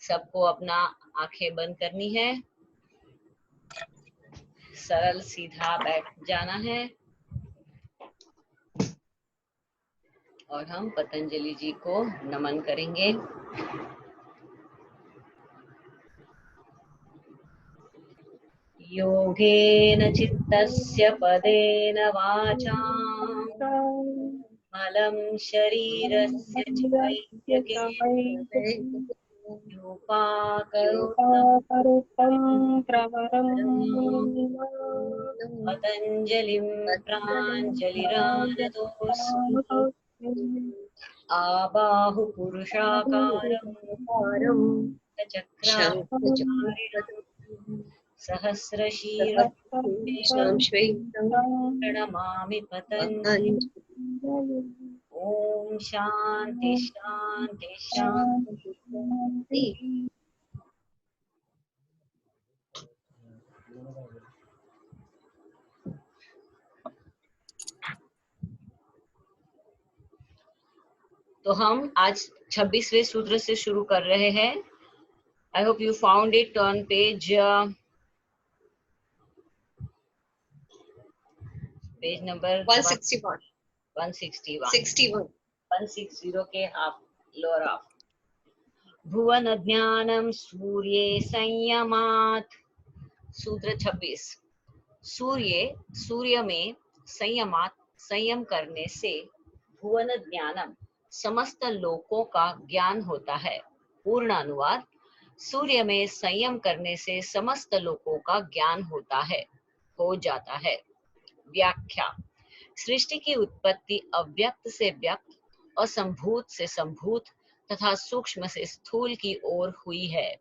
सबको अपना आंखें बंद करनी है, सरल सीधा बैठ जाना है और हम पतंजलि जी को नमन करेंगे। योगेन चित्तस्य पदेन वाचां मलं शरीरस्य चित्तैक्यकेन योपाकरोत्तं पतञ्जलिं प्राञ्जलिरानतोऽस्मि आबाहु पुरुषाकारं चक्राकारिणं सहस्रशीर्षं प्रणमामि पतञ्जलि। ओम शांति शांति शांति। तो हम आज 26वें सूत्र से शुरू कर रहे हैं। I hope you found it on page number 161 160 के हाफ लोअर हाफ। भुवन ज्ञानम सूर्ये संयमात्। सूत्र 26। सूर्य में संयम करने से भुवन ज्ञानम समस्त लोकों का ज्ञान होता है। पूर्ण अनुवाद, सूर्य में संयम करने से समस्त लोकों का ज्ञान हो जाता है। व्याख्या, सृष्टि की उत्पत्ति अव्यक्त से व्यक्त, असंभूत से संभूत तथा सूक्ष्म से स्थूल की ओर हुई है।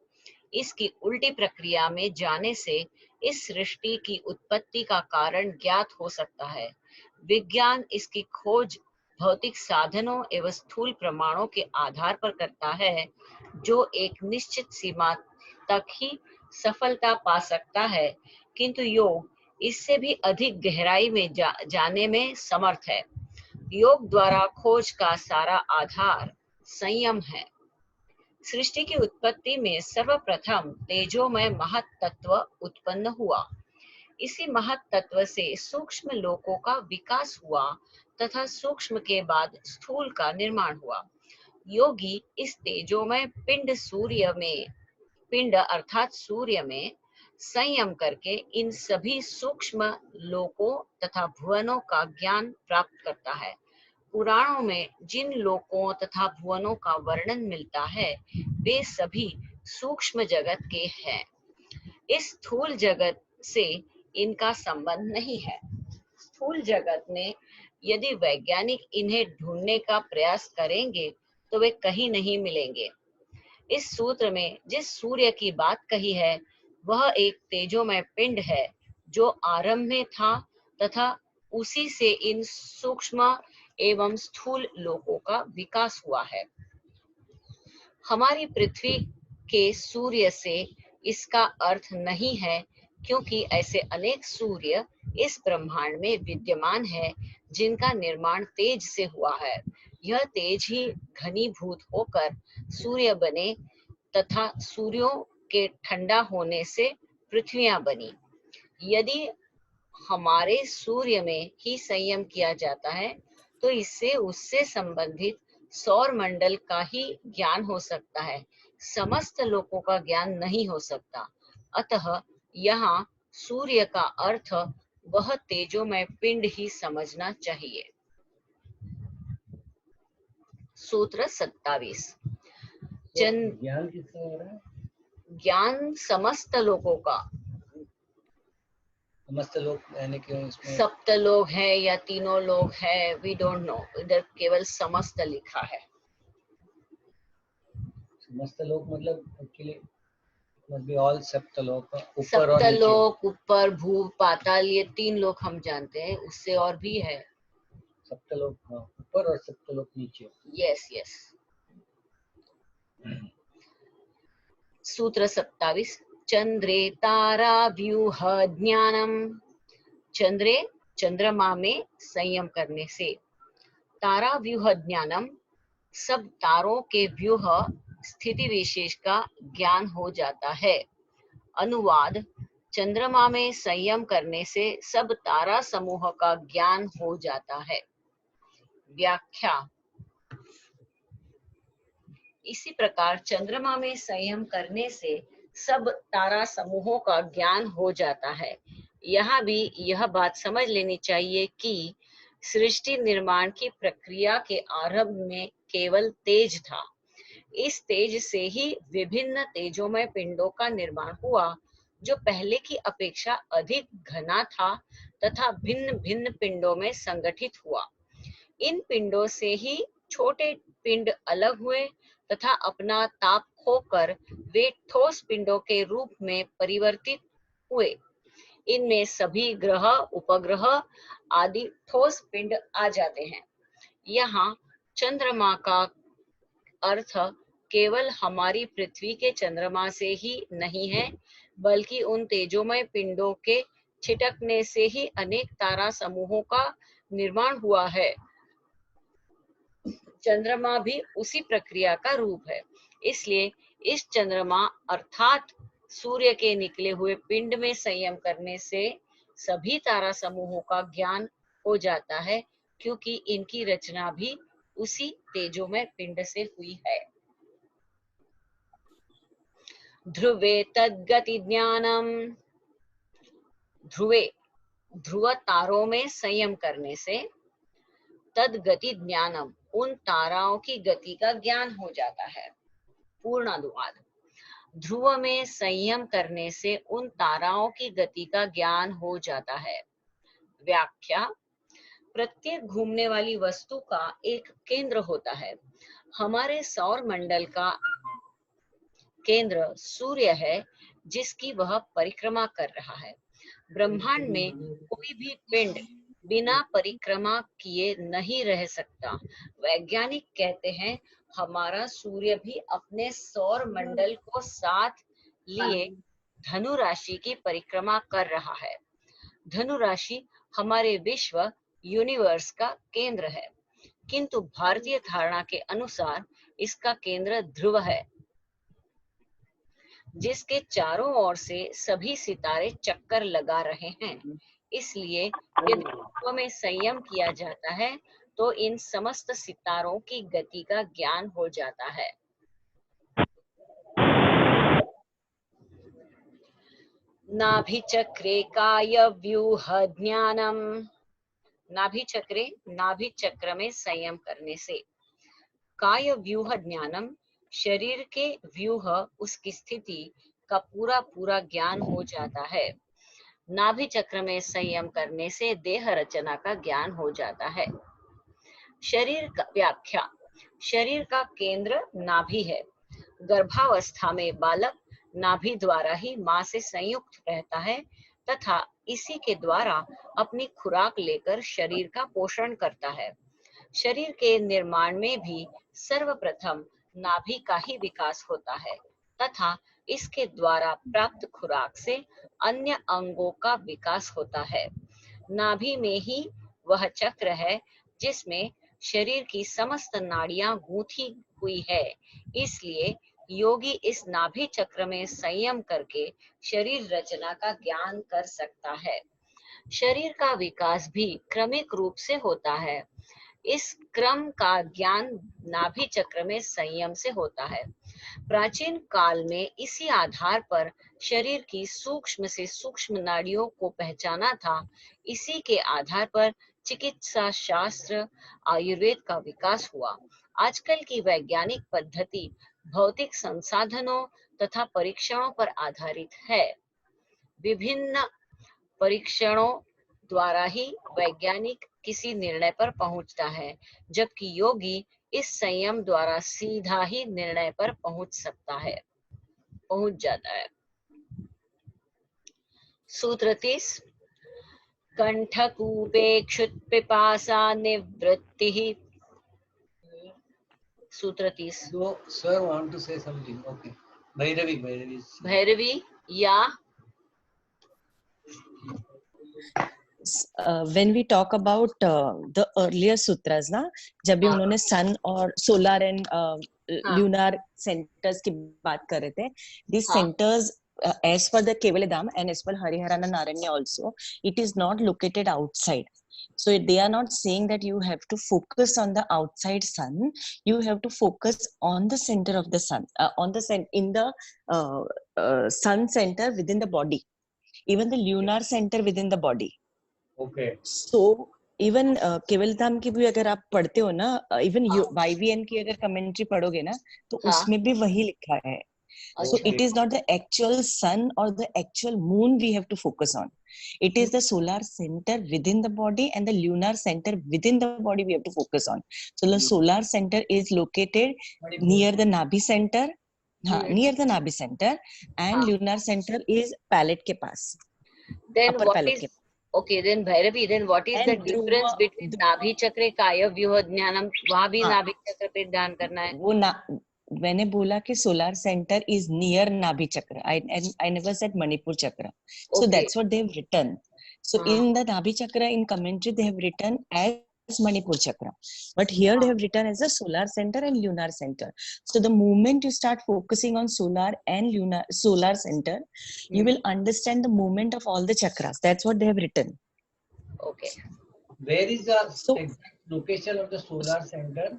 इसकी उल्टी प्रक्रिया में जाने से इस सृष्टि की उत्पत्ति का कारण ज्ञात हो सकता है। विज्ञान इसकी खोज भौतिक साधनों एवं स्थूल प्रमाणों के आधार पर करता है, जो एक निश्चित सीमा तक ही सफलता पा सकता है, किंतु योग इससे भी अधिक गहराई में जाने में समर्थ है। योग द्वारा खोज का सारा आधार संयम है। सृष्टि की उत्पत्ति में सर्वप्रथम तेजोमय महत तत्व उत्पन्न हुआ। इसी महत तत्व से सूक्ष्म लोकों का विकास हुआ तथा सूक्ष्म के बाद स्थूल का निर्माण हुआ। योगी इस तेजोमय पिंड अर्थात सूर्य में संयम करके इन सभी सूक्ष्म लोकों तथा भुवनों का ज्ञान प्राप्त करता है। पुराणों में जिन लोकों तथा भुवनों का वर्णन मिलता है, वे सभी सूक्ष्म जगत के हैं। इस स्थूल जगत से इनका संबंध नहीं है। स्थूल जगत में यदि वैज्ञानिक इन्हें ढूंढने का प्रयास करेंगे तो वे कहीं नहीं मिलेंगे। इस सूत्र में जिस सूर्य की बात कही है, वह एक तेजोमय पिंड है जो आरंभ में था तथा उसी से इन सूक्ष्म एवं स्थूल लोकों का विकास हुआ है। हमारी पृथ्वी के सूर्य से इसका अर्थ नहीं है, क्योंकि ऐसे अनेक सूर्य इस ब्रह्मांड में विद्यमान है जिनका निर्माण तेज से हुआ है। यह तेज ही घनीभूत होकर सूर्य बने तथा सूर्यों के ठंडा होने से पृथ्वियां बनी। यदि हमारे सूर्य में ही संयम किया जाता है तो इससे उससे संबंधित सौर मंडल का ही ज्ञान हो सकता है, समस्त लोकों का ज्ञान नहीं हो सकता। अतः यहाँ सूर्य का अर्थ वह तेजोमय पिंड ही समझना चाहिए। सूत्र 27। ज्ञान किसका हो रहा है? ज्ञान समस्त लोगों का। समस्त लोग यानी कि इसमें सप्त लोग है या तीनों लोग है, वी डोंट नो। इधर केवल समस्त लिखा है। समस्त लोग मतलब एक्चुअली मस्ट बी ऑल सप्तलोक, ऊपर और नीचे। सप्तलोक, ऊपर, भू, पाताल, ये 3 लोक हम जानते हैं, उससे और भी है। सप्तलोक ऊपर और सप्तलोक नीचे। Yes yes. सूत्र 27। चंद्रे तारा व्यूह ज्ञानम। चंद्रे चंद्रमा में संयम करने से। तारा व्यूह ज्ञानम सब तारों के व्यूह स्थिति विशेष का ज्ञान हो जाता है। अनुवाद: चंद्रमा में संयम करने से सब तारा समूह का ज्ञान हो जाता है। व्याख्या: इसी प्रकार चंद्रमा में संयम करने से सब तारा समूहों का ज्ञान हो जाता है। यहाँ भी यह बात समझ लेनी चाहिए कि सृष्टि निर्माण की प्रक्रिया के आरंभ में केवल तेज था। इस तेज से ही विभिन्न तेजोमय पिंडों का निर्माण हुआ, जो पहले की अपेक्षा अधिक घना था तथा भिन्न भिन्न पिंडों में संगठित हुआ। इन पिंडों से ही छोटे पिंड अलग हुए तथा अपना ताप खोकर वे ठोस पिंडों के रूप में परिवर्तित हुए। इनमें सभी ग्रह, उपग्रह आदि ठोस पिंड आ जाते हैं। यहाँ चंद्रमा का अर्थ केवल हमारी पृथ्वी के चंद्रमा से ही नहीं है, बल्कि उन तेजोमय पिंडों के छिटकने से ही अनेक तारा समूहों का निर्माण हुआ है। चंद्रमा भी उसी प्रक्रिया का रूप है। इसलिए इस चंद्रमा अर्थात सूर्य के निकले हुए पिंड में संयम करने से सभी तारा समूहों का ज्ञान हो जाता है, क्योंकि इनकी रचना भी उसी तेजोमय पिंड से हुई है। ध्रुवे तद्गति ज्ञानम: ध्रुव तारों में संयम करने से तद्गति ज्ञानम, उन ताराओं की गति का ज्ञान हो जाता है। पूर्णानुवाद: ध्रुव में संयम करने से उन ताराओं की गति का ज्ञान हो जाता है। व्याख्या: प्रत्येक घूमने वाली वस्तु का एक केंद्र होता है। हमारे सौर मंडल का केंद्र सूर्य है, जिसकी वह परिक्रमा कर रहा है। ब्रह्मांड में कोई भी पिंड बिना परिक्रमा किए नहीं रह सकता। वैज्ञानिक कहते हैं, हमारा सूर्य भी अपने सौर मंडल को साथ लिए धनु राशि की परिक्रमा कर रहा है। धनु राशि हमारे विश्व यूनिवर्स का केंद्र है, किंतु भारतीय धारणा के अनुसार इसका केंद्र ध्रुव है, जिसके चारों ओर से सभी सितारे चक्कर लगा रहे हैं। इसलिए यदि ध्रुव में संयम किया जाता है तो इन समस्त सितारों की गति का ज्ञान हो जाता है। नाभिचक्रे कायव्यूह ज्ञानम: नाभि चक्र में संयम करने से कायव्यूह ज्ञानम, शरीर के व्यूह, उसकी स्थिति का पूरा ज्ञान हो जाता है। नाभि चक्र में संयम करने से देह रचना का ज्ञान हो जाता है। शरीर का व्याख्या: शरीर का केंद्र नाभि है। गर्भावस्था में बालक नाभि द्वारा ही मां से संयुक्त रहता है तथा इसी के द्वारा अपनी खुराक लेकर शरीर का पोषण करता है। शरीर के निर्माण में भी सर्वप्रथम नाभि का ही विकास होता है तथा इसके द्वारा प्राप्त खुराक से अन्य अंगों का विकास होता है। नाभि में ही वह चक्र है जिसमें शरीर की समस्त नाड़ियां गूंथी हुई है। इसलिए योगी इस नाभि चक्र में संयम करके शरीर रचना का ज्ञान कर सकता है। शरीर का विकास भी क्रमिक रूप से होता है। इस क्रम का ज्ञान नाभि चक्र में संयम से होता है। प्राचीन काल में इसी आधार पर शरीर की सूक्ष्म से सूक्ष्म नाड़ियों को पहचाना था। इसी के आधार पर चिकित्सा शास्त्र, आयुर्वेद का विकास हुआ। आजकल की वैज्ञानिक पद्धति भौतिक संसाधनों तथा परीक्षणों पर आधारित है। विभिन्न परीक्षणों द्वारा ही वैज्ञानिक किसी निर्णय पर पहुंचता है, जबकि योगी इस संयम द्वारा सीधा ही निर्णय पर पहुंच जाता है। सूत्र 30: कंठकूपेक्षुत पिपासा निवृत्तिः। सूत्र 30। So, sir want to say something. Okay. Bhairavi या when we talk about the earlier sutras ना, जब भी उन्होंने सन और सोलर एंड हाँ, ल्यूनार सेंटर्स की बात कर रहे थे, these हाँ, centers as per the Kevaladham and as per Hariharana Naranya also, it is not located outside. So they are not saying that you have to focus on the outside sun. You have to focus on the center of the sun, in the sun center within the body, even the lunar center within the body. Okay. So even केवल धाम की भी अगर आप पढ़ते हो ना, even हाँ, YVN की अगर कमेंट्री पढ़ोगे ना, तो हाँ, उसमें भी वही लिखा है. So अच्छा, it is not the actual sun or the actual moon we have to focus on. It is the solar center within the body and the lunar center within the body we have to focus on. So the solar center is located near the Nabhi center, near the Nabhi center, and हाँ. lunar center is palate के पास, Then upper what palate is के. okay? Then Bhairavi, then what is the And difference between Nabhi Chakra Kaya Vyuha Jnanam? वहाँ भी हाँ, नाभि चक्र पे ध्यान करना है. वो ना, मैंने बोला कि solar center is near Nabhi chakra. I never said Manipur chakra. So Okay. that's what they've written. So in the Nabhi chakra, in commentary, they have written as Manipur chakra, but here they have written as a solar center and lunar center. So the moment you start focusing on solar and lunar solar center, you will understand the movement of all the chakras. That's what they have written. Okay. Where is the So exact location of the solar center?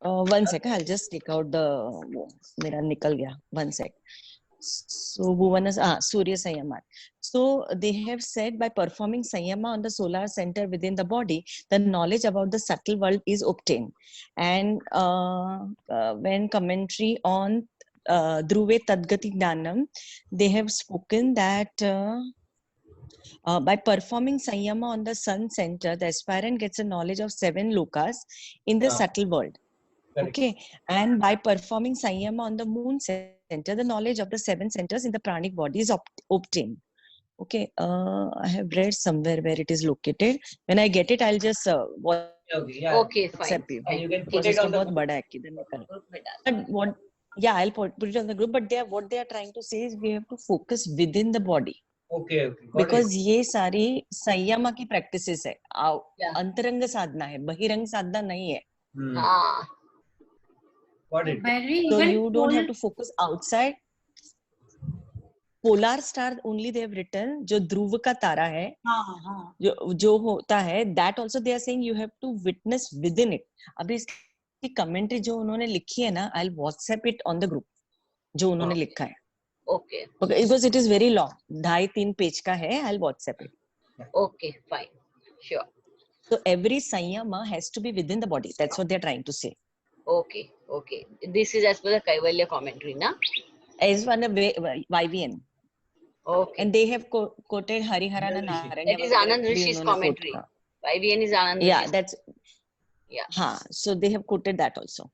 one second, I'll just take out the मेरा निकल गया. One sec. So Surya Sanyama. So they have said by performing Sanyama on the solar center within the body, the knowledge about the subtle world is obtained. And when commentary on Dhruve Tadgati Jnanam, they have spoken that by performing Sanyama on the sun center, the aspirant gets a knowledge of 7 lokas in the subtle world. Correct. Okay, and by performing Sanyama on the moon center, the knowledge of the 7 centers in the pranic body is obtained. Okay, I have read somewhere where it is located. When I get it, I'll just Okay, yeah. Okay, fine. WhatsApp you. And you can put Because it on उसका the बहुत group. बड़ा है, किधर निकल. Group में डाल. But what? Yeah, I'll put it on the group. But what they are trying to say is we have to focus within the body. Okay, okay. Got Because it. ये सारी संयमा की practices है. Yeah. अंतरंग साधना है, बहिरंग साधना नहीं है. हाँ. Got it. So you don't have to focus outside. Polar star only they have written, जो ध्रुव का तारा है, जो होता है, that also they are saying you have to witness within it. अभी इसकी commentary जो उन्होंने लिखी है ना, I'll WhatsApp it on the group, जो उन्होंने लिखा है. Okay. Because it is very long, 2.5-3 page का है, I'll WhatsApp it. Okay, fine. Sure. So every sanyama has to be within the body. That's what they're trying to say. Okay, okay. This is as per the Kaivalya commentary, na? As one of YVN. Okay. And they have quoted Hariharana Naranya. That is Anand Rishi's commentary. YVN is Anand Rishi's. Yeah, that's. Yeah. हाँ, so they have quoted that also.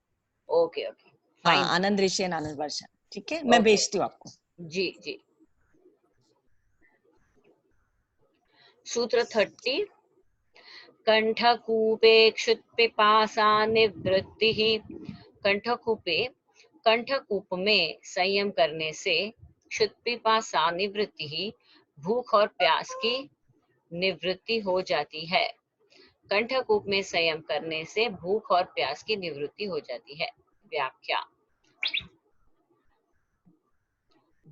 Okay, okay. Fine. हाँ, आनंद ऋषि and आनंद वर्षा. ठीक है, मैं भेजती हूँ आपको. जी, जी. सूत्र 30. कंठकूपे क्षुत्पिपासा निवृत्तिः. कंठकूपे, कंठकूप में संयम करने से क्षुत्पिपासा निवृत्तिः, भूख और प्यास की निवृत्ति हो जाती है. कंठकूप में संयम करने से भूख और प्यास की निवृत्ति हो जाती है. व्याख्या.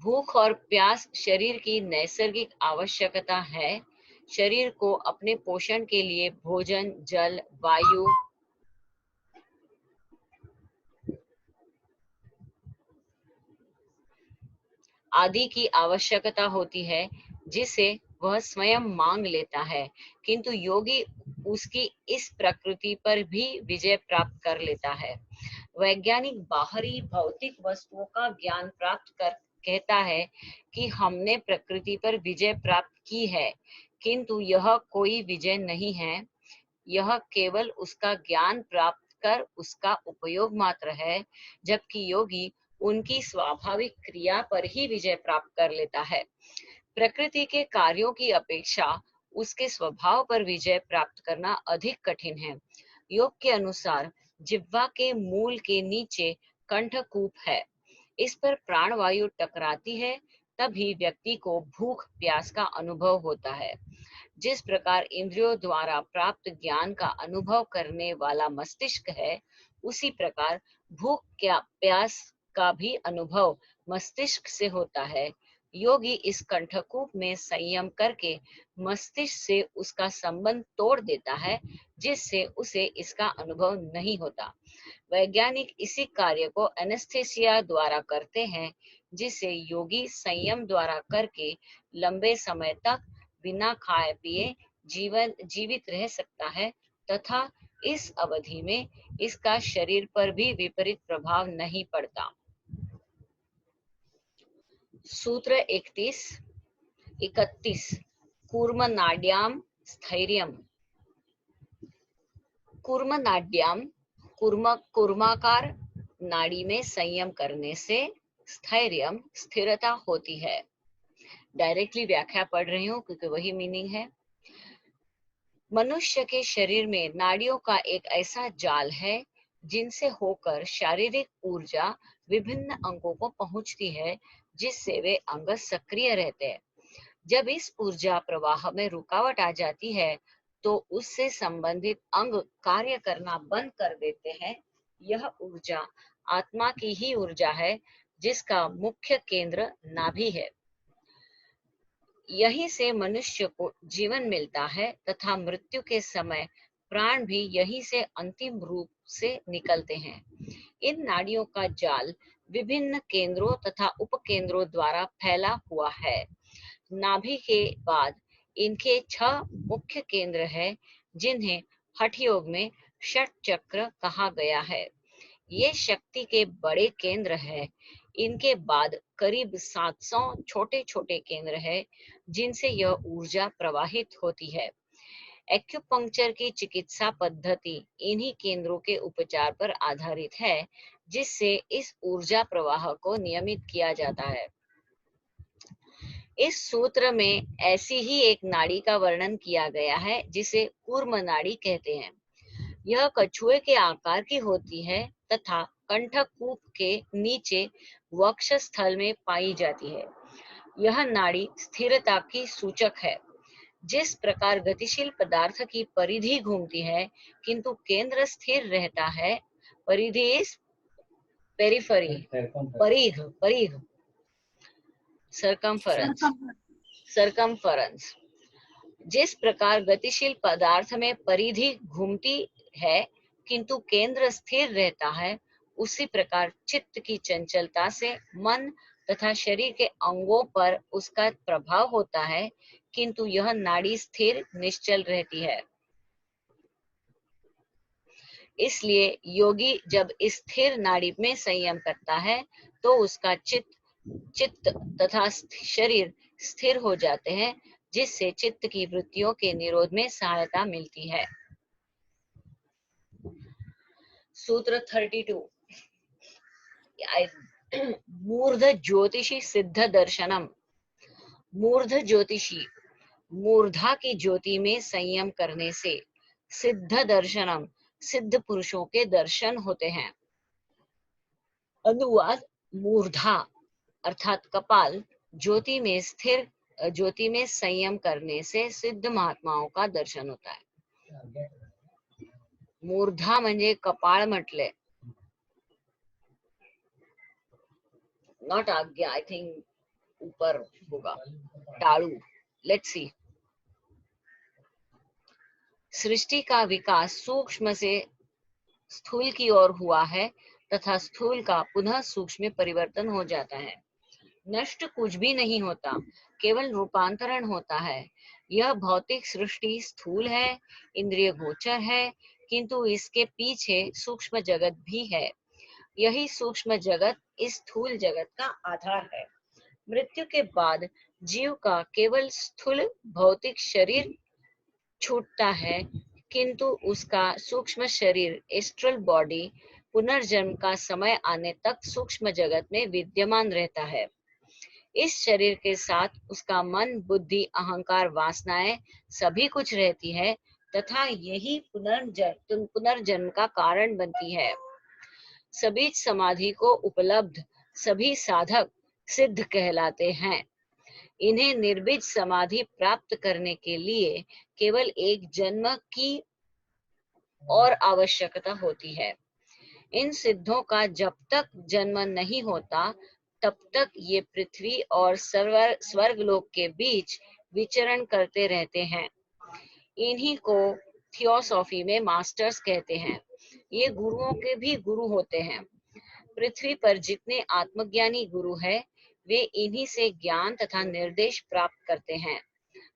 भूख और प्यास शरीर की नैसर्गिक आवश्यकता है. शरीर को अपने पोषण के लिए भोजन, जल, वायु आदि की आवश्यकता होती है, जिसे वह स्वयं मांग लेता है. किंतु योगी उसकी इस प्रकृति पर भी विजय प्राप्त कर लेता है. वैज्ञानिक बाहरी भौतिक वस्तुओं का ज्ञान प्राप्त कर कहता है कि हमने प्रकृति पर विजय प्राप्त की है, किंतु यह कोई विजय नहीं है. यह केवल उसका ज्ञान प्राप्त कर उसका उपयोग मात्र है, जबकि योगी उनकी स्वाभाविक क्रिया पर ही विजय प्राप्त कर लेता है. प्रकृति के कार्यों की अपेक्षा उसके स्वभाव पर विजय प्राप्त करना अधिक कठिन है. योग के अनुसार जिह्वा के मूल के नीचे कंठकूप है. इस पर प्राणवायु टकराती है, तभी व्यक्ति को भूख प्यास का अनुभव होता है. जिस प्रकार इंद्रियों द्वारा प्राप्त ज्ञान का अनुभव करने वाला मस्तिष्क है, उसी प्रकार भूख क्या प्यास का भी अनुभव मस्तिष्क से होता है। योगी इस कंठकूप में संयम करके मस्तिष्क से उसका संबंध तोड़ देता है, जिससे उसे इसका अनुभव नहीं होता। वैज्ञानिक इसी कार्य को एनेस्थेसिया द्वारा करते हैं, जिसे योगी संयम द्वारा करके लंबे समय तक बिना खाए पिए जीवित रह सकता है तथा इस अवधि में इसका शरीर पर भी विपरीत प्रभाव नहीं पड़ता। सूत्र 31 कूर्मनाड्याम स्थैर्यम। कूर्मनाड्याम कूर्माकार नाड़ी में संयम करने से स्थैर्यम स्थिरता होती है। डायरेक्टली व्याख्या पढ़ रही हूँ क्योंकि वही मीनिंग है। मनुष्य के शरीर में नाड़ियों का एक ऐसा जाल है जिनसे होकर शारीरिक ऊर्जा विभिन्न अंगों को पहुंचती है, जिससे वे अंग सक्रिय रहते हैं। जब इस ऊर्जा प्रवाह में रुकावट आ जाती है तो उससे संबंधित अंग कार्य करना बंद कर देते हैं। यह ऊर्जा आत्मा की ही ऊर्जा है, जिसका मुख्य केंद्र नाभि है। यहीं से मनुष्य को जीवन मिलता है तथा मृत्यु के समय प्राण भी यहीं से अंतिम रूप से निकलते हैं। इन नाड़ियों का जाल विभिन्न केंद्रों तथा उपकेंद्रों द्वारा फैला हुआ है। नाभि के बाद इनके 6 मुख्य केंद्र हैं, जिन्हें हठ योग में षट चक्र कहा गया है। ये शक्ति के बड़े केंद्र हैं। इनके बाद करीब 700 छोटे छोटे केंद्र हैं, जिनसे यह ऊर्जा प्रवाहित होती है। एक्यूपंक्चर की चिकित्सा पद्धति इन्हीं केंद्रों के उपचार पर आधारित है, जिससे इस ऊर्जा प्रवाह को नियमित किया जाता है। इस सूत्र में ऐसी ही एक नाड़ी का वर्णन किया गया है, जिसे कूर्म नाड़ी कहते हैं। यह कछुए के आकार की होती है तथा कंठकूप के नीचे वक्षस्थल में पाई जाती है। यह नाड़ी स्थिरता की सूचक है। जिस प्रकार गतिशील पदार्थ की परिधि घूमती है किंतु केंद्र स्थिर रहता है, परिधि इज पेरिफेरी, परिघ, सरकमफेरेंस। जिस प्रकार गतिशील पदार्थ में परिधि घूमती है किंतु केंद्र स्थिर रहता है, उसी प्रकार चित्त की चंचलता से मन तथा शरीर के अंगों पर उसका प्रभाव होता है, किंतु यह नाड़ी स्थिर निश्चल रहती है। इसलिए योगी जब स्थिर नाड़ी में संयम करता है तो उसका चित्त तथा शरीर स्थिर हो जाते हैं, जिससे चित्त की वृत्तियों के निरोध में सहायता मिलती है। सूत्र 32 मूर्ध ज्योतिषी सिद्ध दर्शनम। मूर्ध ज्योतिषी मूर्धा की ज्योति में संयम करने से सिद्ध दर्शनम सिद्ध पुरुषों के दर्शन होते हैं। अनुवाद: मूर्धा अर्थात कपाल ज्योति में संयम करने से सिद्ध महात्माओं का दर्शन होता है। मूर्धा म्हणजे कपाळ म्हटले, नॉट आज्ञा, आई थिंक ऊपर होगा टाळू। Let's see. सृष्टि का विकास सूक्ष्म से स्थूल की ओर हुआ है तथा स्थूल का पुनः सूक्ष्म में परिवर्तन हो जाता है। नष्ट कुछ भी नहीं होता, केवल रूपांतरण होता है। यह भौतिक सृष्टि स्थूल है, इंद्रिय गोचर है, किंतु इसके पीछे सूक्ष्म जगत भी है। यही सूक्ष्म जगत इस स्थूल जगत का आधार है। मृत्यु के बाद जीव का केवल स्थूल भौतिक शरीर छूटता है, किंतु उसका सूक्ष्म शरीर एस्ट्रल बॉडी पुनर्जन्म का समय आने तक सूक्ष्म जगत में विद्यमान रहता है। इस शरीर के साथ उसका मन, बुद्धि, अहंकार, वासनाएं सभी कुछ रहती है तथा यही पुनर्जन्म का कारण बनती है। सभी समाधि को उपलब्ध सभी साधक सिद्ध कहलाते हैं। इन्हें निर्बीज समाधि प्राप्त करने के लिए केवल एक जन्म की और आवश्यकता होती है। इन सिद्धों का जब तक जन्म नहीं होता तब तक ये पृथ्वी और स्वर्गलोक के बीच विचरण करते रहते हैं। इन्हीं को थियोसॉफी में मास्टर्स कहते हैं। ये गुरुओं के भी गुरु होते हैं। पृथ्वी पर जितने आत्मज्ञानी गुरु है वे इन्हीं से ज्ञान तथा निर्देश प्राप्त करते हैं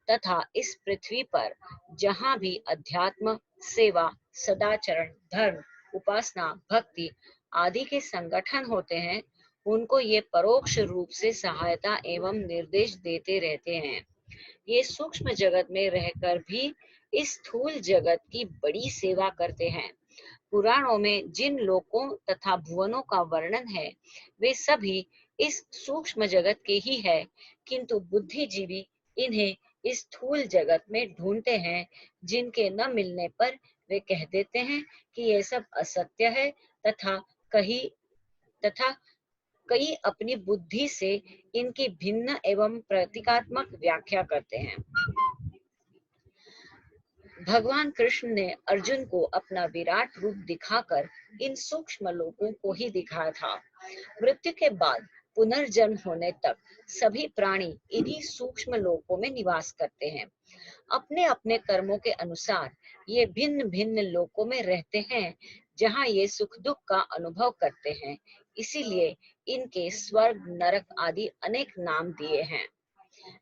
तथा इस पृथ्वी पर जहाँ भी अध्यात्म, सेवा, सदाचरण, धर्म, उपासना, भक्ति आदि के संगठन होते हैं उनको ये परोक्ष रूप से सहायता एवं निर्देश देते रहते हैं। ये सूक्ष्म जगत में रहकर भी इस स्थूल जगत की बड़ी सेवा करते हैं। पुराणों में जिन लोकों तथा भुवनों का वर्णन है वे सभी इस सूक्ष्म जगत के ही है, किंतु बुद्धिजीवी इन्हें इस स्थूल जगत में ढूंढते हैं, जिनके न मिलने पर वे कह देते हैं कि ये सब असत्य है तथा कई अपनी बुद्धि से इनकी भिन्न एवं प्रतीकात्मक व्याख्या करते हैं। भगवान कृष्ण ने अर्जुन को अपना विराट रूप दिखाकर इन सूक्ष्म लोकों को ही दिखाया था। मृत्यु के बाद पुनर्जन्म होने तक सभी प्राणी इन्हीं सूक्ष्म लोकों में निवास करते हैं। अपने अपने कर्मों के अनुसार ये भिन्न भिन्न लोकों में रहते हैं, जहाँ ये सुख दुख का अनुभव करते हैं। इसीलिए इनके स्वर्ग, नरक आदि अनेक नाम दिए हैं।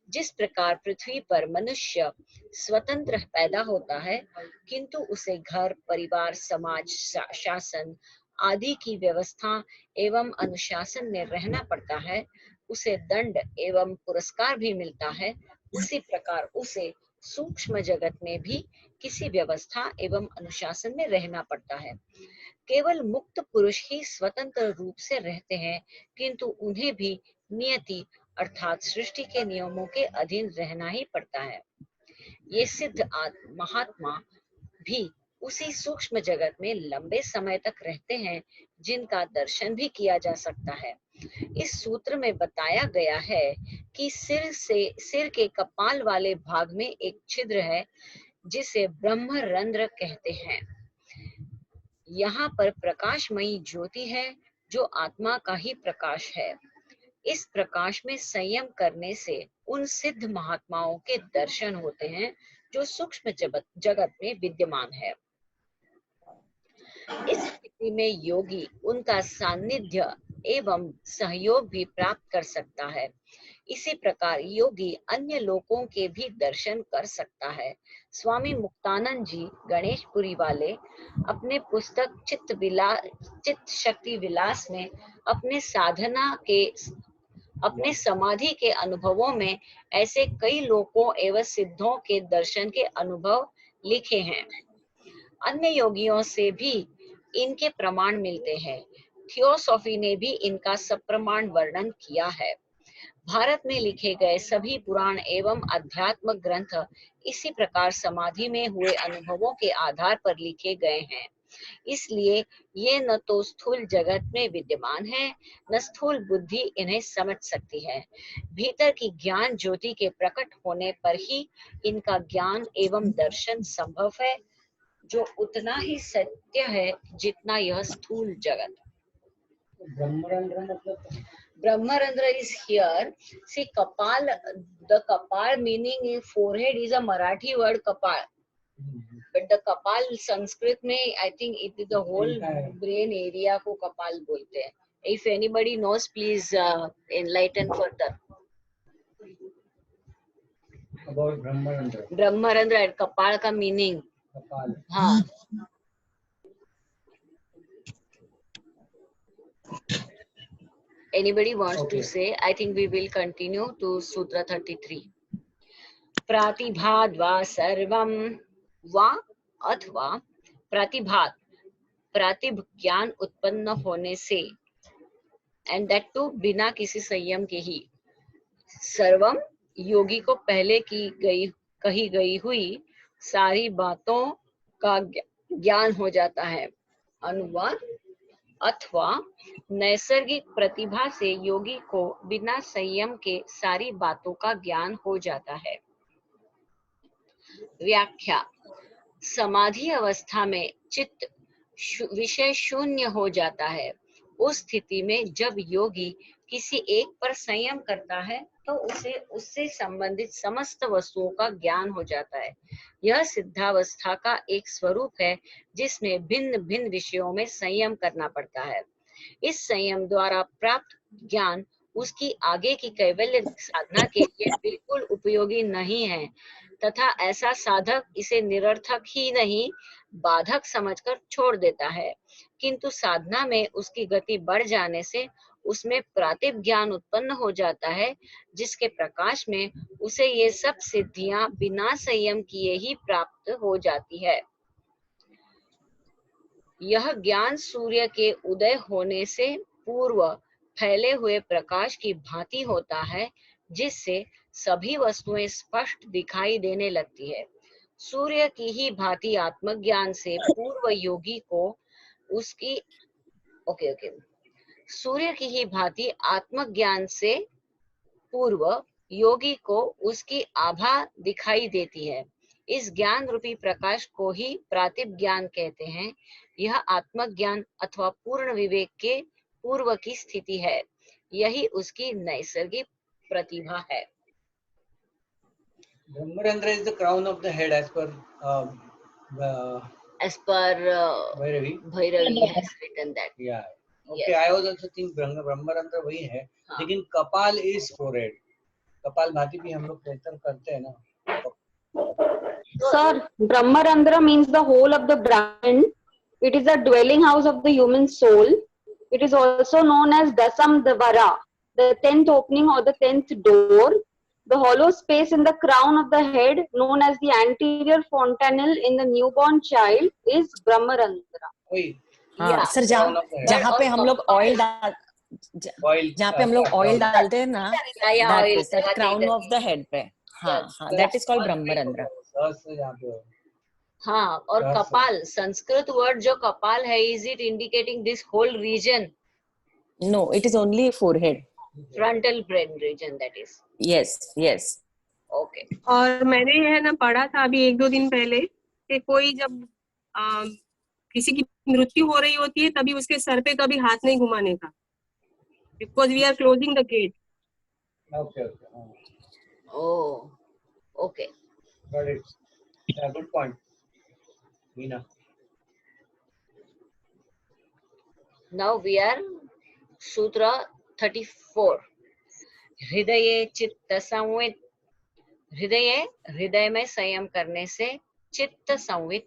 जिस प्रकार पृथ्वी पर मनुष्य स्वतंत्र पैदा होता है, किंतु उसे घर, परिवार, समाज, शासन आदि की व्यवस्था एवं अनुशासन में रहना पड़ता है, उसे दंड एवं पुरस्कार भी मिलता है, उसी प्रकार उसे सूक्ष्म जगत में भी किसी व्यवस्था एवं अनुशासन में रहना पड़ता है। केवल मुक्त पुरुष ही स्वतंत्र रूप से रहते हैं, किंतु उन्हें भी नियति अर्थात सृष्टि के नियमों के अधीन रहना ही पड़ता है। ये सिद्ध महात्मा भी उसी सूक्ष्म जगत में लंबे समय तक रहते हैं, जिनका दर्शन भी किया जा सकता है। इस सूत्र में बताया गया है कि सिर के कपाल वाले भाग में एक छिद्र है, जिसे ब्रह्मरंध्र कहते हैं। यहाँ पर प्रकाशमयी ज्योति है, जो आत्मा का ही प्रकाश है। इस प्रकाश में संयम करने से उन सिद्ध महात्माओं के दर्शन होते हैं, जो सूक्ष्म जगत में विद्यमान है। इस स्थिति में योगी उनका सानिध्य एवं सहयोग भी प्राप्त कर सकता है। इसी प्रकार योगी अन्य लोकों के भी दर्शन कर सकता है। स्वामी मुक्तानंद जी गणेशपुरी वाले अपने पुस्तक चित्त शक्ति विलास में अपने समाधि के अनुभवों में ऐसे कई लोकों एवं सिद्धों के दर्शन के अनुभव लिखे हैं। अन्य योगियों से भी इनके प्रमाण मिलते हैं। थियोसॉफी ने भी इनका सप्रमाण वर्णन किया है। भारत में लिखे गए सभी पुराण एवं अध्यात्म ग्रंथ इसी प्रकार समाधि में हुए अनुभवों के आधार पर लिखे गए हैं। इसलिए ये न तो स्थूल जगत में विद्यमान है, न स्थूल बुद्धि इन्हें समझ सकती है। भीतर की ज्ञान ज्योति के प्रकट होने पर ही इनका ज्ञान एवं दर्शन संभव है, जो उतना ही सत्य है जितना यह स्थूल जगत। Brahmarandra is here. See, Kapal, the Kapal meaning in forehead is a Marathi word Kapal. But the Kapal Sanskrit में I think it is the whole brain area को Kapal बोलते हैं. If anybody knows, please enlighten further. About Brahmarandra. Brahmarandra and Kapal का meaning. Kapal. हाँ. Anybody wants to say? I think we will continue to Sutra 33. Pratibhadva sarvam va अथवा प्रतिभात प्रातिभ ज्ञान उत्पन्न होने से एंड दैट टू बिना किसी संयम के ही सर्वम योगी को पहले कही गई हुई सारी बातों का ज्ञान हो जाता है। अनुवाद अथवा नैसर्गिक प्रतिभा से योगी को बिना संयम के सारी बातों का ज्ञान हो जाता है। व्याख्या: समाधि अवस्था में चित्त विषय शून्य हो जाता है। उस स्थिति में जब योगी किसी एक पर संयम करता है तो उसे उससे संबंधित समस्त वस्तुओं का ज्ञान हो जाता है। यह सिद्धावस्था का एक स्वरूप है जिसमें भिन्न भिन्न विषयों में संयम करना पड़ता है। इस संयम द्वारा प्राप्त ज्ञान उसकी आगे की कैवल्य साधना के लिए बिल्कुल उपयोगी नहीं है तथा ऐसा साधक इसे निरर्थक ही नहीं बाधक समझकर छोड़ देता है, किंतु साधना में उसकी गति बढ़ जाने से उसमें प्रातिभ ज्ञान उत्पन्न हो जाता है, जिसके प्रकाश में उसे ये सब सिद्धियां बिना संयम किए ही प्राप्त हो जाती है। यह ज्ञान सूर्य के उदय होने से पूर्व फैले हुए प्रकाश की भांति होता है, जिससे सभी वस्तुएं स्पष्ट दिखाई देने लगती है। सूर्य की ही भांति आत्मज्ञान से पूर्व योगी को उसकी सूर्य की ही भांति आत्मज्ञान से पूर्व योगी को उसकी आभा दिखाई देती है। इस ज्ञान रूपी प्रकाश को ही प्रातिभ ज्ञान कहते हैं। यह आत्मज्ञान अथवा पूर्ण विवेक के पूर्व की स्थिति है। यही उसकी नैसर्गिक प्रतिभा है। Brahmarandra is the crown of the head as per Bhairavi. Bhairavi has written that. Yeah. Okay, Yes. I was also thinking Brahmarandra वही है, लेकिन कपाल is forehead. कपाल भाती भी हम लोग कीर्तन करते हैं ना. Sir, Brahmarandra means the whole of the Brahman. It is the dwelling house of the human soul. It is also known as Dasam Dvara, the 10th opening or the 10th door. The hollow space in the crown of the head, known as the anterior fontanelle in the newborn child, is Brahmarandra. वही. हाँ sir, जहाँ पे हम लोग oil जहाँ पे हम लोग ऑयल डालते हैं ना, that crown of the head पे, हाँ हाँ, दैट इज कॉल्ड ब्रह्मरंध्र. हाँ, और कपाल, संस्कृत वर्ड जो कपाल है, is it indicating this whole region? No, it is only forehead, frontal brain region, that is. Yes yes. Okay. और मैंने है ना पढ़ा था अभी 1-2 दिन पहले कि कोई जब किसी की मृत्यु हो रही होती है तभी उसके सर पे कभी हाथ नहीं घुमाने का, because we are closing the gate. Okay. Oh, okay. Got it. Yeah, good point. Meena. Now we are Sutra 34. हृदये चित्त संवित. हृदय में संयम करने से चित्त संवित,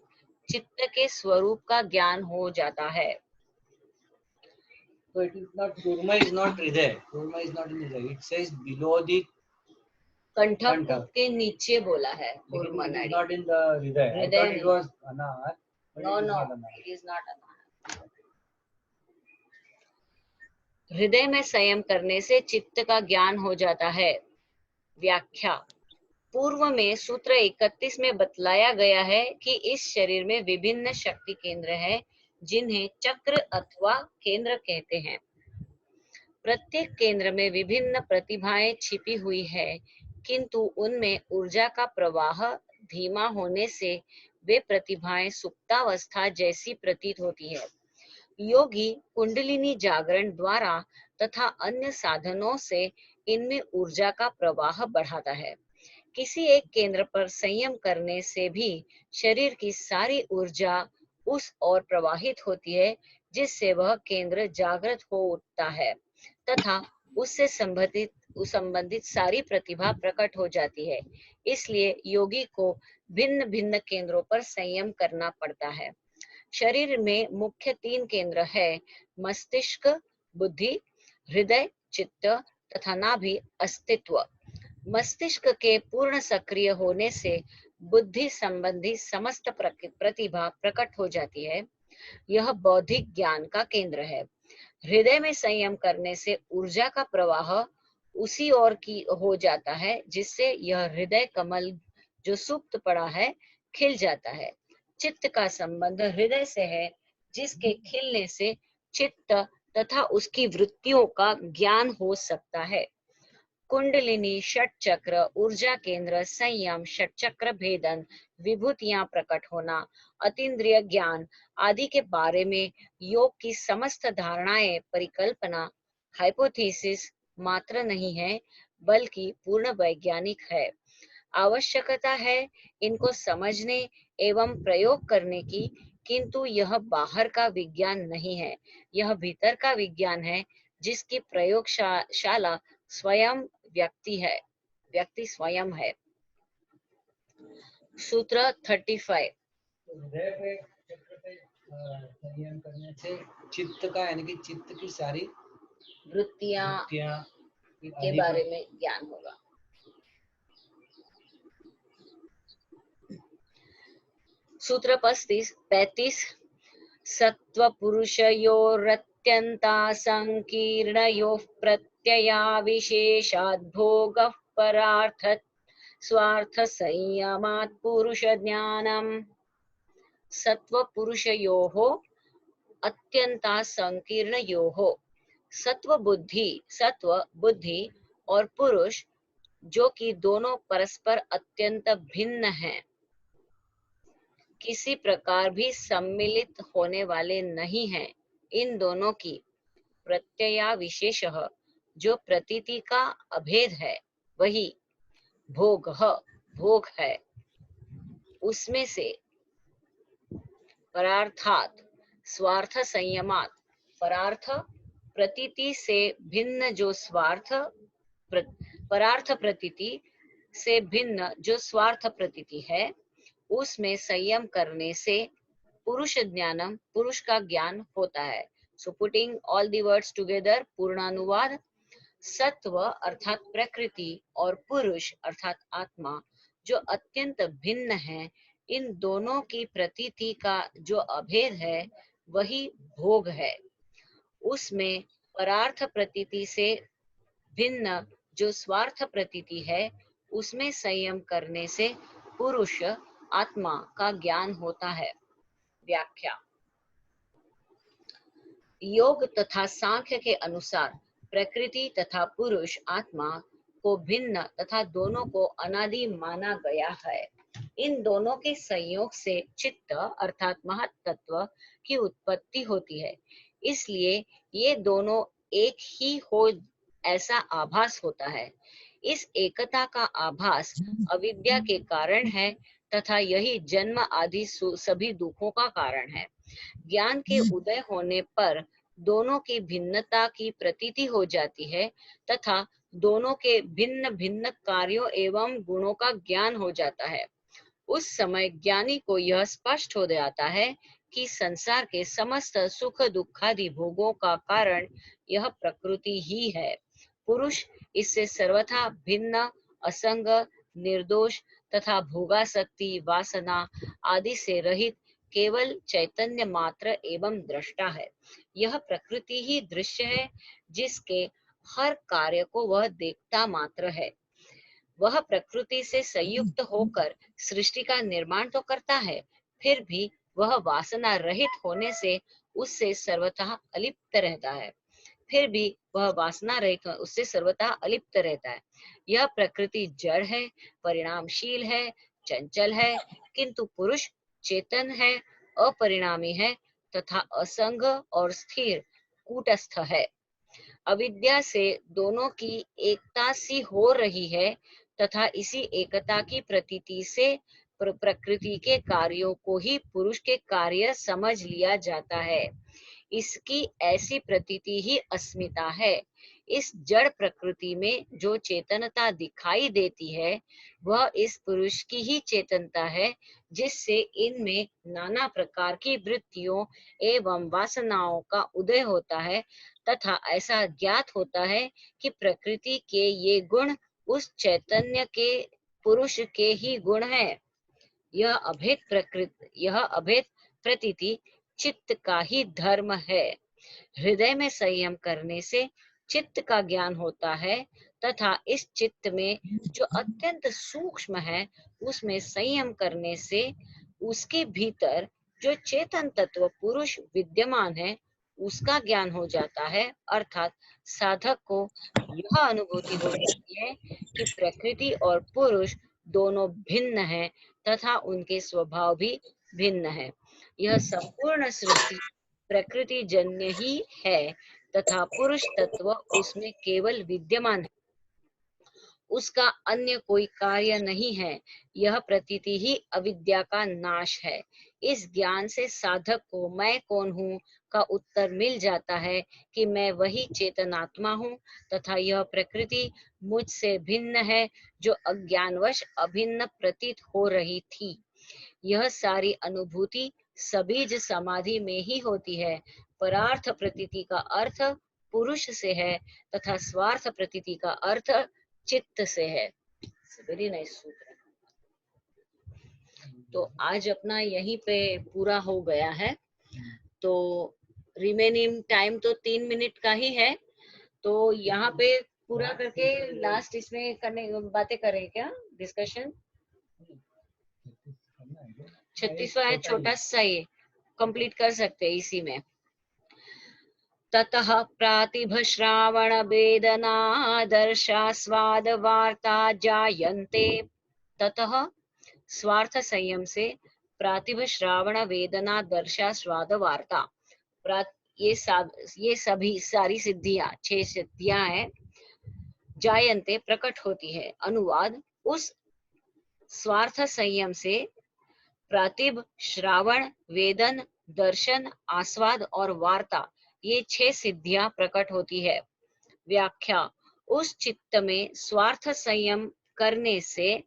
चित्त के स्वरूप का ज्ञान हो जाता है. So it is not, Kurma is not Hriday. Kurma is not in the Hriday. It says below the कंठक के नीचे बोला है. It is not in the Hriday. I thought it was Anar. No, it is not Anar. हृदय में संयम करने से चित्त का ज्ञान हो जाता है. व्याख्या. पूर्व में सूत्र 31 में बतलाया गया है कि इस शरीर में विभिन्न शक्ति केंद्र हैं, जिन्हें चक्र अथवा केंद्र कहते हैं. प्रत्येक केंद्र में विभिन्न प्रतिभाएं छिपी हुई है, किंतु उनमें ऊर्जा का प्रवाह धीमा होने से वे प्रतिभाएं सुप्तावस्था जैसी प्रतीत होती है. योगी कुंडलिनी जागरण द्वारा तथा अन्य साधनों से इनमें ऊर्जा का प्रवाह बढ़ाता है. किसी एक केंद्र पर संयम करने से भी शरीर की सारी ऊर्जा उस ओर प्रवाहित होती है, जिससे वह केंद्र जागृत हो उठता है तथा उससे संबंधित सारी प्रतिभा प्रकट हो जाती है. इसलिए योगी को भिन्न भिन्न केंद्रों पर संयम करना पड़ता है. शरीर में मुख्य 3 केंद्र है: मस्तिष्क, बुद्धि, हृदय, चित्त तथा नाभि अस्तित्व. मस्तिष्क के पूर्ण सक्रिय होने से बुद्धि संबंधी समस्त प्रतिभा प्रकट हो जाती है. यह बौद्धिक ज्ञान का केंद्र है. हृदय में संयम करने से ऊर्जा का प्रवाह उसी ओर की हो जाता है, जिससे यह हृदय कमल जो सुप्त पड़ा है खिल जाता है. चित्त का संबंध हृदय से है, जिसके खिलने से चित्त तथा उसकी वृत्तियों का ज्ञान हो सकता है. कुंडलिनी, षट चक्र, ऊर्जा केंद्र, संयम, षट चक्र भेदन, विभूतियां प्रकट होना, अतीन्द्रिय ज्ञान आदि के बारे में योग की समस्त धारणाएं परिकल्पना, हाइपोथेसिस मात्र नहीं है, बल्कि पूर्ण वैज्ञानिक है। आवश्यकता है इनको समझने एवं प्रयोग करने की, किंतु यह बाहर का विज्ञान नहीं है, यह भीतर का विज्ञान है, जिसकी प्रयोगशाला स्वयं व्यक्ति स्वयं है। सूत्र 35। तो हृदय पे चक्र पे संयम करने से चित्त का यानी कि चित्त की सारी वृत्तियां के बारे में ज्ञान होगा। सूत्र 35। सत्व पुरुषयोरत्यंता संकीर्णयोः प्रत्यया विशेषाद् भोगः परार्थः स्वार्थ संयमात् पुरुष ज्ञानम्। सत्व पुरुषयोः अत्यंता संकीर्णयोः, सत्व बुद्धि और पुरुष जो कि दोनों परस्पर अत्यंत भिन्न हैं, किसी प्रकार भी सम्मिलित होने वाले नहीं हैं। इन दोनों की प्रत्यया विशेषः जो प्रतीति का अभेद है, वही भोग है। उसमें से परार्थात स्वार्थ संयमात, परार्थ प्रतीति से भिन्न जो परार्थ प्रतीति से भिन्न जो स्वार्थ प्रतीति है, उसमें संयम करने से पुरुष ज्ञानम, पुरुष का ज्ञान होता है। So putting all the words together, पूर्णानुवाद। सत्व अर्थात प्रकृति और पुरुष अर्थात आत्मा जो अत्यंत भिन्न है, इन दोनों की प्रतीति का जो अभेद है, वही भोग है। उसमें परार्थ प्रतीति से भिन्न जो स्वार्थ प्रतीति है, उसमें संयम करने से पुरुष आत्मा का ज्ञान होता है। व्याख्या। योग तथा सांख्य के अनुसार प्रकृति तथा पुरुष आत्मा को भिन्न तथा दोनों को अनादि माना गया है। इन दोनों के संयोग से चित्त अर्थात महत्तत्व की उत्पत्ति होती है, इसलिए ये दोनों एक ही हो ऐसा आभास होता है। इस एकता का आभास अविद्या के कारण है तथा यही जन्म आदि सभी दुखों का कारण है। ज्ञान के उदय होने पर दोनों की भिन्नता की प्रतीति हो जाती है तथा दोनों के भिन्न भिन्न कार्यों एवं गुणों का ज्ञान हो जाता है। उस समय ज्ञानी को यह स्पष्ट हो जाता है कि संसार के समस्त सुख दुखादि भोगों का कारण यह प्रकृति ही है। पुरुष इससे सर्वथा भिन्न, असंग, निर्दोष तथा भोगासक्ति, वासना आदि से रहित केवल चैतन्य मात्र एवं दृष्टा है। यह प्रकृति ही दृश्य है, जिसके हर कार्य को वह देखता मात्र है। वह प्रकृति से संयुक्त होकर सृष्टि का निर्माण तो करता है, फिर भी वह वासना रहित होने से उससे सर्वथा अलिप्त रहता है। यह प्रकृति जड़ है, परिणामशील है, चंचल है, किंतु पुरुष चेतन है, अपरिणामी है तथा असंग और स्थिर कूटस्थ है। अविद्या से दोनों की एकता सी हो रही है तथा इसी एकता की प्रतीति से प्रकृति के कार्यों को ही पुरुष के कार्य समझ लिया जाता है। इसकी ऐसी प्रतीति ही अस्मिता है। इस जड़ प्रकृति में जो चेतनता दिखाई देती है, वह इस पुरुष की ही चेतनता है, जिससे इनमें नाना प्रकार की वृत्तियों एवं वासनाओं का उदय होता है तथा ऐसा ज्ञात होता है कि प्रकृति के ये गुण उस चैतन्य के पुरुष के ही गुण हैं। यह अभेद प्रतीति चित्त का ही धर्म है। हृदय में संयम करने से चित्त का ज्ञान होता है तथा इस चित्त में जो अत्यंत सूक्ष्म है, उसमें संयम करने से उसके भीतर जो चेतन तत्व पुरुष विद्यमान है, उसका ज्ञान हो जाता है, अर्थात साधक को यह अनुभूति हो जाती है कि प्रकृति और पुरुष दोनों भिन्न हैं तथा उनके स्वभाव भी भिन्न है। यह संपूर्ण सृष्टि प्रकृति जन्य ही है तथा पुरुष तत्व उसमें केवल विद्यमान है, उसका अन्य कोई कार्य नहीं है। यह प्रतीति ही अविद्या का नाश है। इस ज्ञान से साधक को मैं कौन हूँ का उत्तर मिल जाता है कि मैं वही चेतनात्मा हूँ तथा यह प्रकृति मुझसे भिन्न है जो अज्ञानवश अभिन्न प्रतीत हो रही थी। यह सारी अनुभूति सबीज समाधि में ही होती है। परार्थ प्रतीति का अर्थ पुरुष से है तथा स्वार्थ प्रतीति का अर्थ चित्त से है। वेरी नाइस सूत्र। तो आज अपना यहीं पे पूरा हो गया है। तो रिमेनिंग टाइम तो 3 मिनट का ही है, तो यहाँ पे पूरा करके लास्ट इसमें करने बातें करें क्या, डिस्कशन। 36वां है, छोटा सा ये कंप्लीट कर सकते हैं इसी में। ततः प्रातिभ श्रावण वेदना दर्शास्वाद वार्ता जायन्ते। ततः स्वार्थ संयम से प्रातिभ श्रावण वेदना दर्शा स्वाद वार्ता, ये सभी सारी सिद्धियां 6 सिद्धियां हैं, जायन्ते प्रकट होती है। अनुवाद, उस स्वार्थ संयम से प्रातिभ श्रावण वेदन दर्शन आस्वाद और वार्ता ये 6 सिद्धियां प्रकट होती है। व्याख्या, उस चित्त में स्वार्थ संयम करने से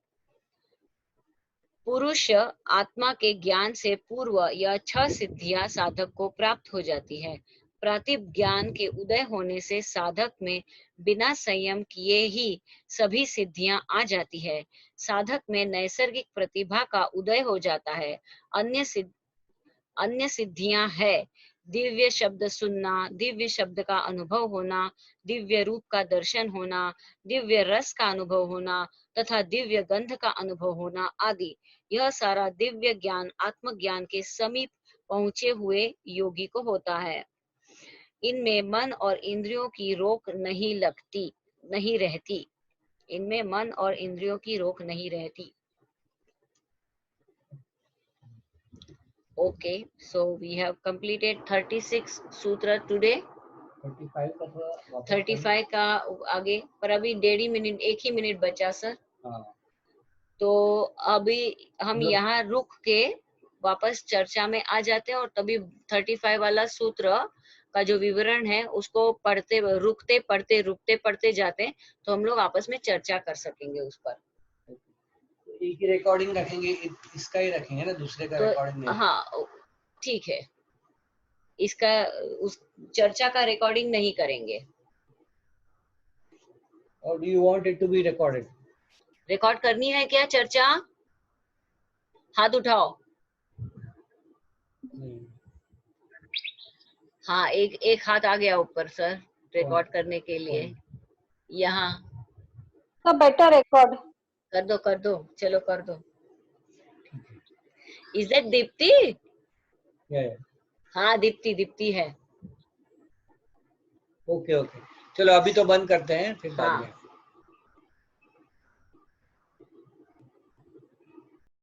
पुरुष आत्मा के ज्ञान से पूर्व यह 6 सिद्धियां साधक को प्राप्त हो जाती है। प्रातिभ ज्ञान के उदय होने से साधक में बिना संयम किए ही सभी सिद्धियां आ जाती है। साधक में नैसर्गिक प्रतिभा का उदय हो जाता है। अन्य सिद्धियां है दिव्य शब्द सुनना, दिव्य शब्द का अनुभव होना, दिव्य रूप का दर्शन होना, दिव्य रस का अनुभव होना तथा दिव्य गंध का अनुभव होना आदि। यह सारा दिव्य ज्ञान आत्मज्ञान के समीप पहुंचे हुए योगी को होता है। इनमें मन और इंद्रियों की रोक नहीं रहती। इनमें मन और इंद्रियों की रोक नहीं रहती। Okay, so we have completed 36 सूत्र today. 35 का आगे, पर अभी 1.5 मिनट, 1 ही मिनट बचा सर। तो अभी हम यहाँ रुक के वापस चर्चा में आ जाते हैं और तभी 35 वाला सूत्र का जो विवरण है उसको रुकते पढ़ते जाते हैं, तो हम लोग आपस में चर्चा कर सकेंगे उस पर। एक ही रिकॉर्डिंग रखेंगे, इसका ही रखेंगे ना, दूसरे का रिकॉर्डिंग नहीं। हाँ ठीक है, इसका उस चर्चा का रिकॉर्डिंग नहीं करेंगे। और do you want it to be recorded? Record करनी है क्या चर्चा? हाथ उठाओ। हाँ, एक हाथ आ गया ऊपर सर रिकॉर्ड करने के लिए। यहाँ तो बेटर रिकॉर्ड कर दो, चलो कर दो। Is that Deepti? हाँ दीप्ति है। ओके, चलो अभी तो बंद करते हैं, फिर बाद में।